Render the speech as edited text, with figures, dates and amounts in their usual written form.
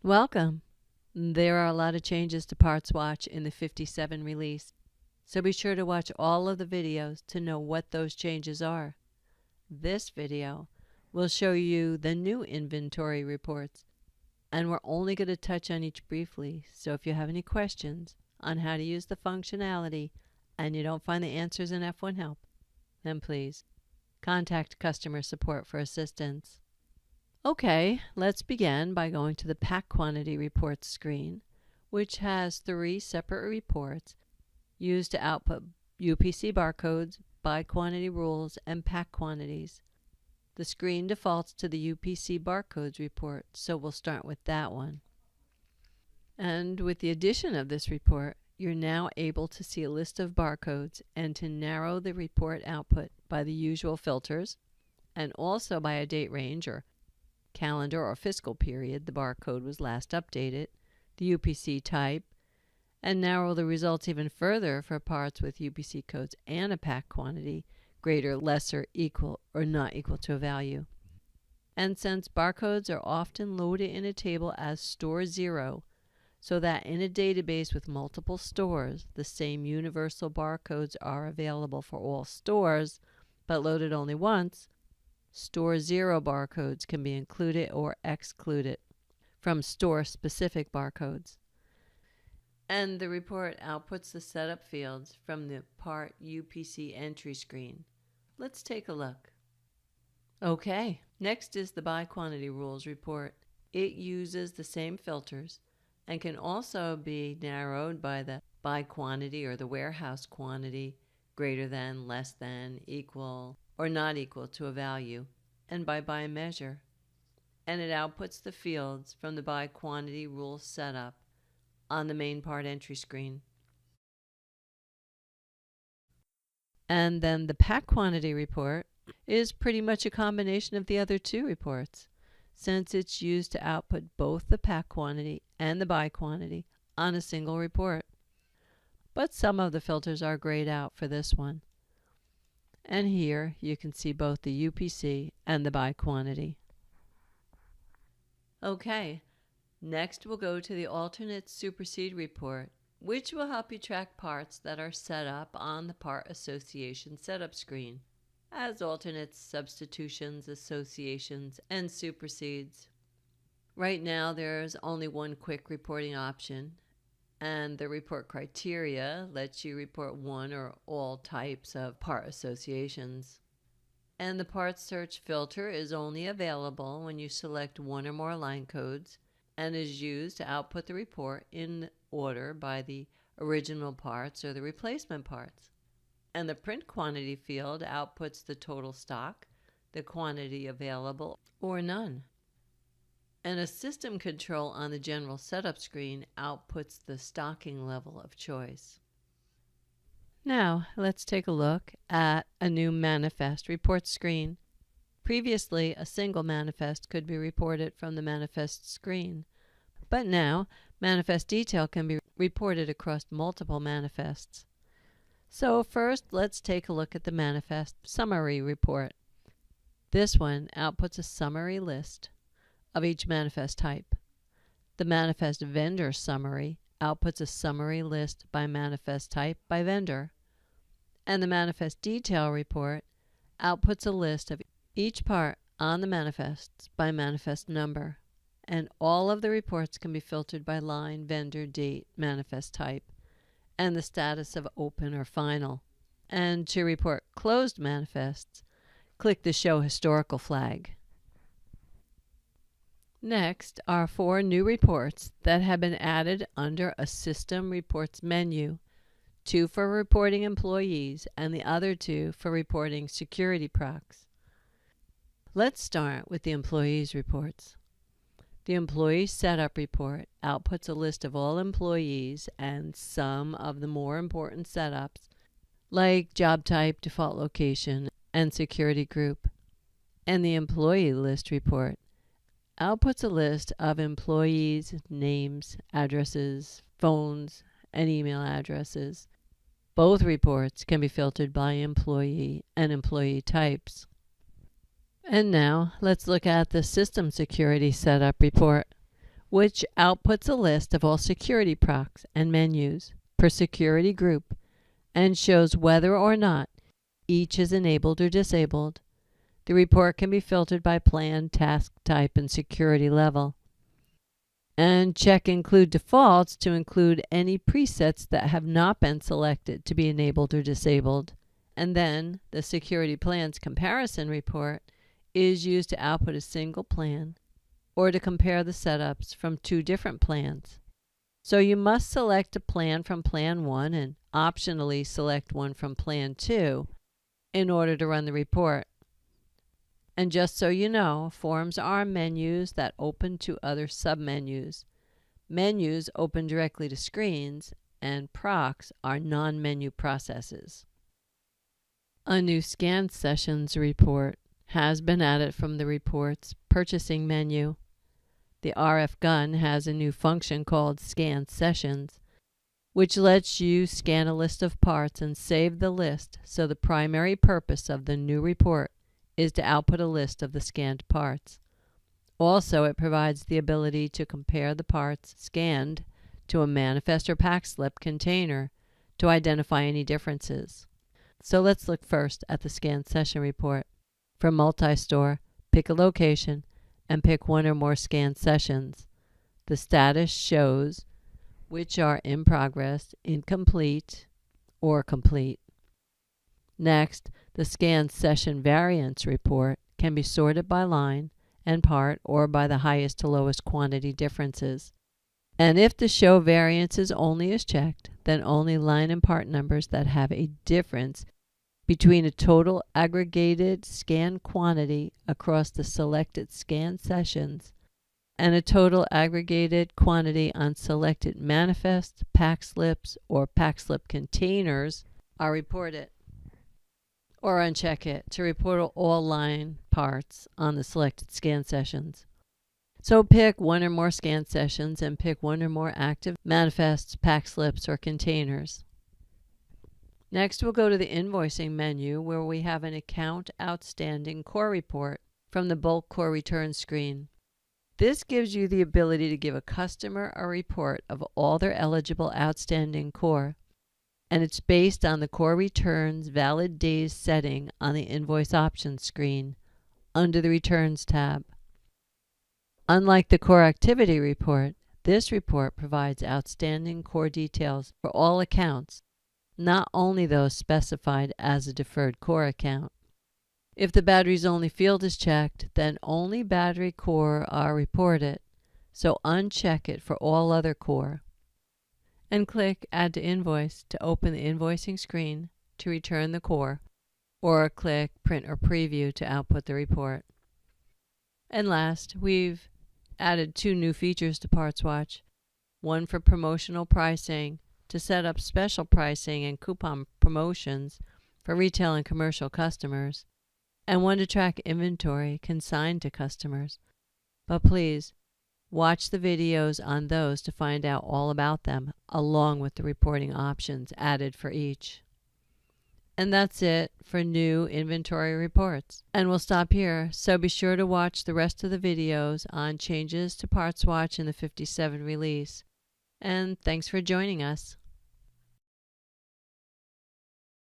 Welcome! There are a lot of changes to Parts Watch in the 57 release, so be sure to watch all of the videos to know what those changes are. This video will show you the new inventory reports, and we're only going to touch on each briefly, so if you have any questions on how to use the functionality and you don't find the answers in F1 Help, then please contact customer support for assistance. Okay, let's begin by going to the pack quantity reports screen, which has 3 separate reports used to output UPC barcodes, buy quantity rules, and pack quantities. The screen defaults to the UPC barcodes report, so we'll start with that one. And with the addition of this report, you're now able to see a list of barcodes and to narrow the report output by the usual filters, and also by a date range or calendar or fiscal period the barcode was last updated, the UPC type, and narrow the results even further for parts with UPC codes and a pack quantity greater, lesser, equal, or not equal to a value. And since barcodes are often loaded in a table as store 0, so that in a database with multiple stores, the same universal barcodes are available for all stores, but loaded only once, store 0 barcodes can be included or excluded from store-specific barcodes. And the report outputs the setup fields from the part UPC entry screen. Let's take a look. Okay, next is the buy quantity rules report. It uses the same filters and can also be narrowed by the buy quantity or the warehouse quantity, greater than, less than, equal, or not equal to a value, and by buy measure. And it outputs the fields from the buy quantity rule setup on the main part entry screen. And then the pack quantity report is pretty much a combination of the other 2 reports, since it's used to output both the pack quantity and the buy quantity on a single report. But some of the filters are grayed out for this one. And here you can see both the UPC and the buy quantity. Okay, next we'll go to the alternate Supercede report, which will help you track parts that are set up on the part association setup screen as alternates, substitutions, associations, and supersedes. Right now there's only one quick reporting option, and the report criteria lets you report one or all types of part associations. And the part search filter is only available when you select one or more line codes and is used to output the report in order by the original parts or the replacement parts. And the print quantity field outputs the total stock, the quantity available, or none. And a system control on the general setup screen outputs the stocking level of choice. Now, let's take a look at a new manifest report screen. Previously, a single manifest could be reported from the manifest screen, but now manifest detail can be reported across multiple manifests. So first, let's take a look at the manifest summary report. This one outputs a summary list of each manifest type. The manifest vendor summary outputs a summary list by manifest type by vendor. And the manifest detail report outputs a list of each part on the manifests by manifest number. And all of the reports can be filtered by line, vendor, date, manifest type, and the status of open or final. And to report closed manifests, click the Show Historical flag. Next are 4 new reports that have been added under a System Reports menu, 2 for reporting employees and the other 2 for reporting security procs. Let's start with the employees reports. The employee setup report outputs a list of all employees and some of the more important setups like job type, default location, and security group. And the employee list report outputs a list of employees' names, addresses, phones, and email addresses. Both reports can be filtered by employee and employee types. And now let's look at the System Security Setup report, which outputs a list of all security procs and menus per security group and shows whether or not each is enabled or disabled. The report can be filtered by plan, task type, and security level. And check Include Defaults to include any presets that have not been selected to be enabled or disabled. And then the Security Plans Comparison Report is used to output a single plan or to compare the setups from two different plans. So you must select a plan from Plan 1 and optionally select one from Plan 2 in order to run the report. And just so you know, forms are menus that open to other submenus. Menus open directly to screens, and procs are non-menu processes. A new Scan Sessions report has been added from the report's purchasing menu. The RF gun has a new function called Scan Sessions, which lets you scan a list of parts and save the list, so the primary purpose of the new report is to output a list of the scanned parts. Also, it provides the ability to compare the parts scanned to a manifest or pack slip container to identify any differences. So let's look first at the Scan Session report. For Multi-Store, pick a location and pick one or more scan sessions. The status shows which are in progress, incomplete, or complete. Next, the Scan Session Variance report can be sorted by line and part or by the highest to lowest quantity differences. And if the Show Variances Only is checked, then only line and part numbers that have a difference between a total aggregated scan quantity across the selected scan sessions and a total aggregated quantity on selected manifests, pack slips, or pack slip containers are reported. Or uncheck it to report all line parts on the selected scan sessions. So pick one or more scan sessions and pick one or more active manifests, pack slips, or containers. Next, we'll go to the Invoicing menu where we have an Account Outstanding Core report from the Bulk Core Return screen. This gives you the ability to give a customer a report of all their eligible outstanding core, and it's based on the Core Returns Valid Days setting on the Invoice Options screen under the Returns tab. Unlike the Core Activity report, this report provides outstanding core details for all accounts, not only those specified as a deferred core account. If the batteries only field is checked, then only battery core are reported, so uncheck it for all other core. And click Add to Invoice to open the invoicing screen to return the core, or click Print or Preview to output the report. And last, we've added two new features to PartsWatch, one for promotional pricing to set up special pricing and coupon promotions for retail and commercial customers, and one to track inventory consigned to customers. But please, watch the videos on those to find out all about them, along with the reporting options added for each. And that's it for new inventory reports. And we'll stop here, so be sure to watch the rest of the videos on changes to PartsWatch in the 57 release. And thanks for joining us.